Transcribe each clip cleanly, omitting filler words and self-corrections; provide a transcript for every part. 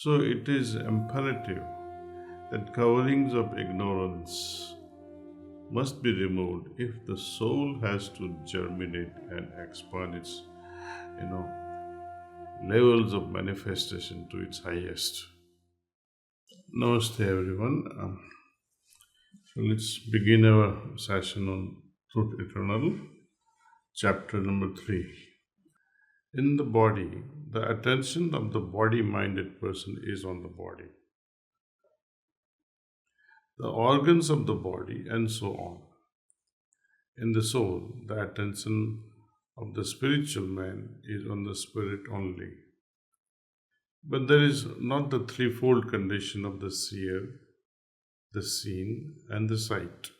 So it is imperative that coverings of ignorance must be removed if the soul has to germinate and expand its, you know, levels of manifestation to its highest. Namaste, everyone. So let's begin our session on Truth Eternal, chapter number 3. In the body, the attention of the body minded person is on the body, the organs of the body, and so on. In the soul, the attention of the spiritual man is on the spirit only. But there is not the threefold condition of the seer, the seen, and the sight.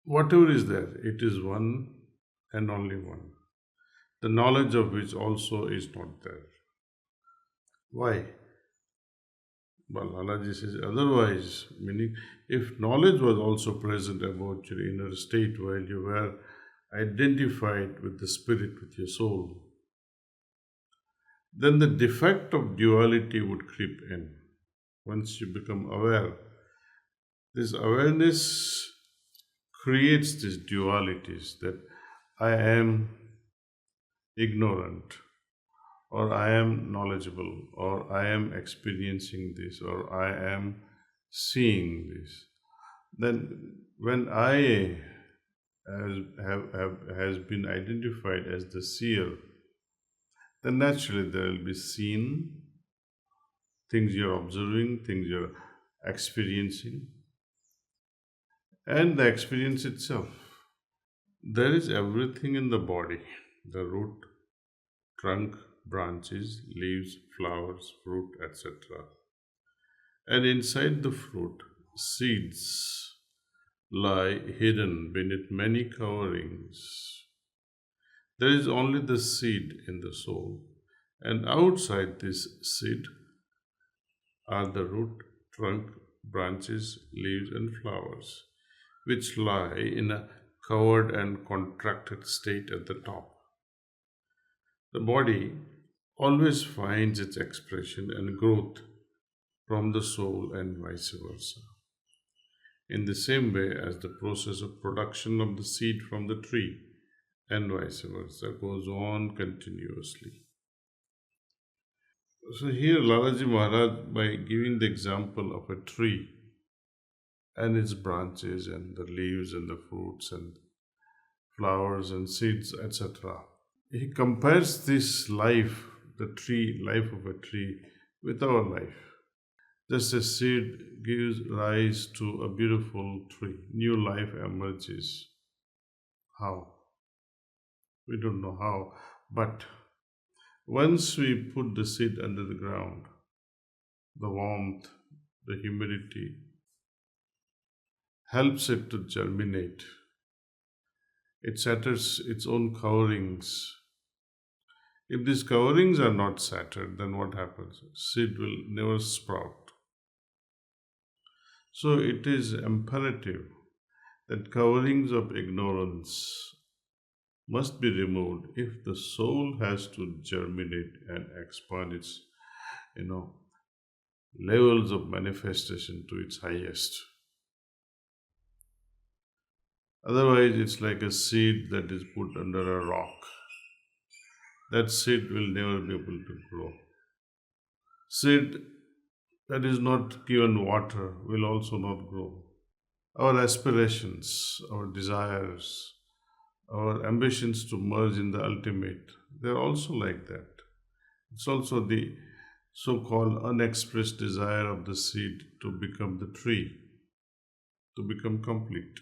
Whatever is there, it is one and only one, the knowledge of which also is not there. Why? Well, Balaji says otherwise, meaning if knowledge was also present about your inner state while you were identified with the spirit, with your soul, then the defect of duality would creep in. Once you become aware, this awareness creates these dualities that I am ignorant, or I am knowledgeable, or I am experiencing this, or I am seeing this. Then, when I has been identified as the seer, then naturally there will be seen things you're observing, things you're experiencing, and the experience itself. There is everything in the body: the root, trunk, branches, leaves, flowers, fruit, etc. And inside the fruit, seeds lie hidden beneath many coverings. There is only the seed in the soul, and outside this seed are the root, trunk, branches, leaves, and flowers, which lie in a covered and contracted state at the top. The body always finds its expression and growth from the soul and vice versa. In the same way as the process of production of the seed from the tree and vice versa goes on continuously. So here Lalaji Maharaj, by giving the example of a tree and its branches and the leaves and the fruits and flowers and seeds, etc., he compares this life, the tree, life of a tree, with our life. Just as seed gives rise to a beautiful tree, new life emerges. How? We don't know how, but once we put the seed under the ground, the warmth, the humidity helps it to germinate. It shatters its own coverings. If these coverings are not shattered, then what happens? Seed will never sprout. So it is imperative that coverings of ignorance must be removed if the soul has to germinate and expand its, levels of manifestation to its highest. Otherwise, it's like a seed that is put under a rock. That seed will never be able to grow. Seed that is not given water will also not grow. Our aspirations, our desires, our ambitions to merge in the ultimate, they're also like that. It's also the so-called unexpressed desire of the seed to become the tree, to become complete.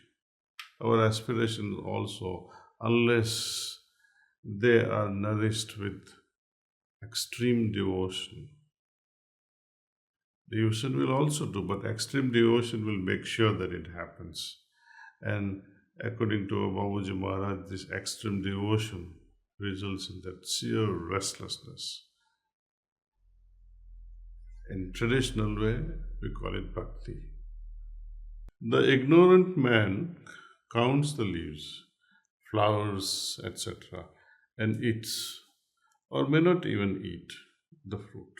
Our aspirations also, unless they are nourished with extreme devotion. Devotion will also do, but extreme devotion will make sure that it happens. And according to Babaji Maharaj, this extreme devotion results in that sheer restlessness. In traditional way, we call it bhakti. The ignorant man counts the leaves, flowers, etc., and eats, or may not even eat, the fruit.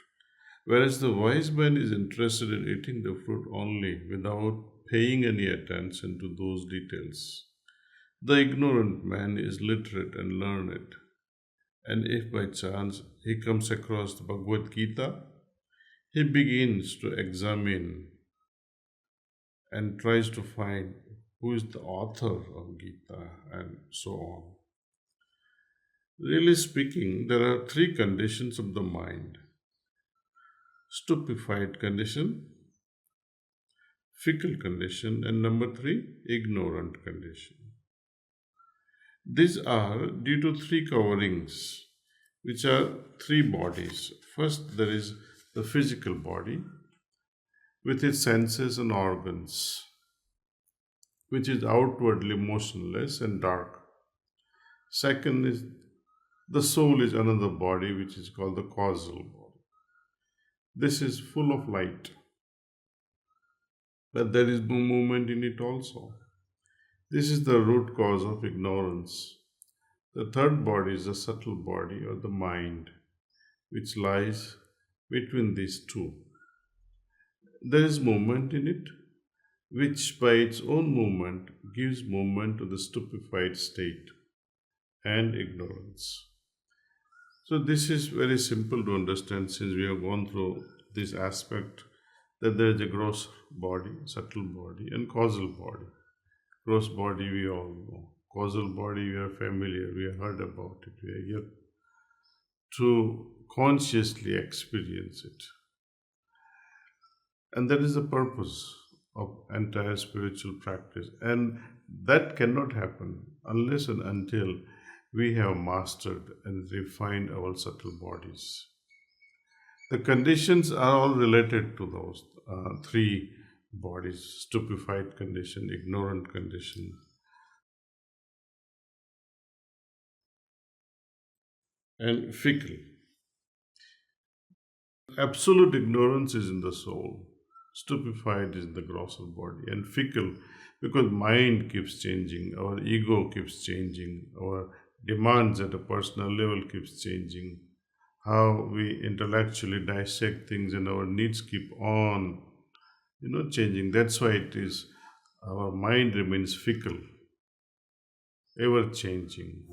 Whereas the wise man is interested in eating the fruit only without paying any attention to those details. The ignorant man is literate and learned, and if by chance he comes across the Bhagavad Gita, he begins to examine and tries to find who is the author of Gita and so on. Really speaking, there are three conditions of the mind: stupefied condition, fickle condition, and number three, ignorant condition. These are due to three coverings, which are three bodies. First, there is the physical body with its senses and organs, which is outwardly motionless and dark. Second is the soul is another body, which is called the causal body. This is full of light, but there is no movement in it also. This is the root cause of ignorance. The third body is the subtle body or the mind, which lies between these two. There is movement in it, which by its own movement gives movement to the stupefied state and ignorance. So, this is very simple to understand since we have gone through this aspect that there is a gross body, subtle body, and causal body. Gross body we all know. Causal body we are familiar, we have heard about it, we are yet to consciously experience it. And that is the purpose of entire spiritual practice. And that cannot happen unless and until we have mastered and refined our subtle bodies. The conditions are all related to those three bodies: stupefied condition, ignorant condition, and fickle. Absolute ignorance is in the soul, stupefied is in the grosser body, and fickle because mind keeps changing, our ego keeps changing, our demands at a personal level keeps changing, how we intellectually dissect things and our needs keep on changing. That's why it is our mind remains fickle, ever changing.